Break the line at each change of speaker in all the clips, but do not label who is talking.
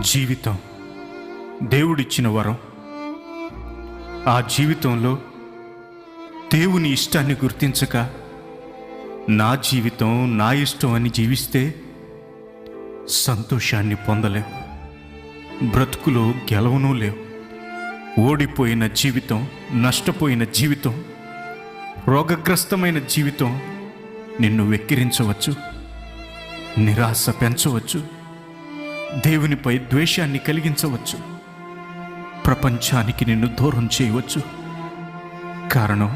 జీవితం దేవుడిచ్చిన వరం. ఆ జీవితంలో దేవుని ఇష్టాన్ని గుర్తించక నా జీవితం నా ఇష్టం అని జీవిస్తే సంతోషాన్ని పొందలేవు, బ్రతుకులో గెలవనూ లేవు. ఓడిపోయిన జీవితం, నష్టపోయిన జీవితం, రోగగ్రస్తమైన జీవితం నిన్ను వెక్కిరించవచ్చు, నిరాశ పెంచవచ్చు, దేవునిపై ద్వేషాన్ని కలిగించవచ్చు, ప్రపంచానికి నిన్ను దూరం చేయవచ్చు. కారణం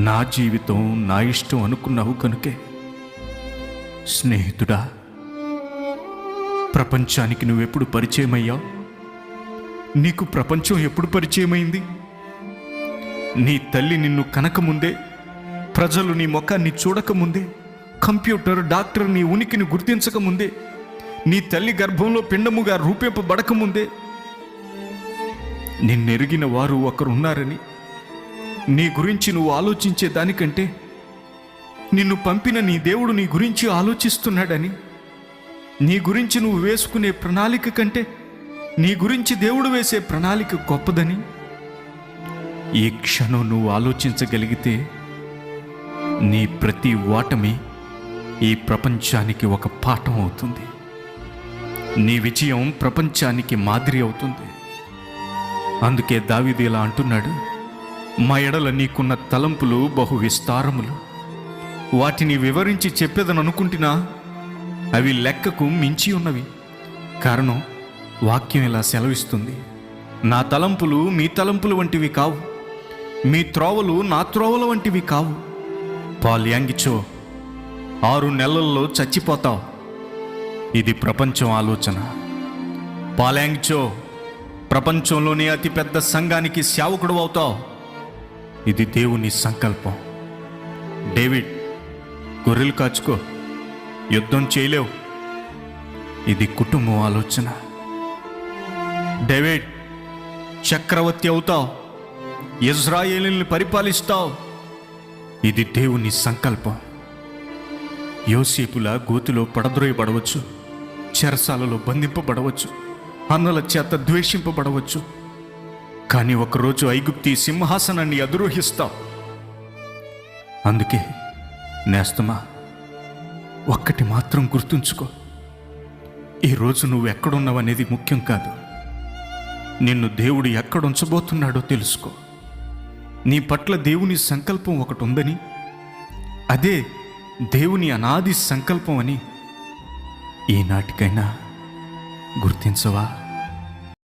నా జీవితం నా ఇష్టం అనుకున్నావు కనుకే. స్నేహితుడా, ప్రపంచానికి నువ్వెప్పుడు పరిచయమయ్యావు? నీకు ప్రపంచం ఎప్పుడు పరిచయమైంది? నీ తల్లి నిన్ను కనకముందే, ప్రజలు నీ ముఖాన్ని చూడకముందే, కంప్యూటర్ డాక్టర్ నీ ఉనికిని గుర్తించకముందే, నీ తల్లి గర్భంలో పిండముగా రూపింపబడకముందే నిన్నెరిగిన వారు ఒకరున్నారని, నీ గురించి నువ్వు ఆలోచించే దానికంటే నిన్ను పంపిన నీ దేవుడు నీ గురించి ఆలోచిస్తున్నాడని, నీ గురించి నువ్వు వేసుకునే ప్రణాళిక కంటే నీ గురించి దేవుడు వేసే ప్రణాళిక గొప్పదని ఈ క్షణం నువ్వు ఆలోచించగలిగితే నీ ప్రతి ఓటమి ఈ ప్రపంచానికి ఒక పాఠం అవుతుంది. నీ విజయం ప్రపంచానికి మాదిరి అవుతుంది. అందుకే దావీదు ఇలా అంటున్నాడు, మా ఎడల నీకున్న తలంపులు బహు విస్తారములు, వాటిని వివరించి చెప్పేదని అనుకుంటున్నా అవి లెక్కకు మించి ఉన్నవి. కారణం వాక్యం ఇలా సెలవిస్తుంది, నా తలంపులు మీ తలంపులు వంటివి కావు, మీ త్రోవలు నా త్రోవల వంటివి కావు. పాల్యాంగిచో 6 నెలల్లో చచ్చిపోతావు, ఇది ప్రపంచం ఆలోచన. పాల్యాంగిచో ప్రపంచంలోనే అతిపెద్ద సంఘానికి సేవకుడు అవుతావు, ఇది దేవుని సంకల్పం. డేవిడ్, గొర్రెలు కాచుకో, యుద్ధం చేయలేవు, ఇది కుటుంబం ఆలోచన. డేవిడ్, చక్రవర్తి అవుతావు, ఇజ్రాయేలుని పరిపాలిస్తావు, ఇది దేవుని సంకల్పం. యోసేపులా గోతిలో పడద్రోయబడవచ్చు, చెరసాలలో బంధింపబడవచ్చు, అన్నల చేత ద్వేషింపబడవచ్చు, కానీ ఒకరోజు ఐగుప్తి సింహాసనాన్ని అధిరోహిస్తావు. అందుకే నేస్తమా, ఒక్కటి మాత్రం గుర్తుంచుకో, ఈరోజు నువ్వు ఎక్కడున్నావనేది ముఖ్యం కాదు, నిన్ను దేవుడు ఎక్కడుంచబోతున్నాడో తెలుసుకో. నీ పట్ల దేవుని సంకల్పం ఒకటి ఉందని, అదే దేవుని అనాది సంకల్పం అని ఈనాటికైనా గుర్తించవా?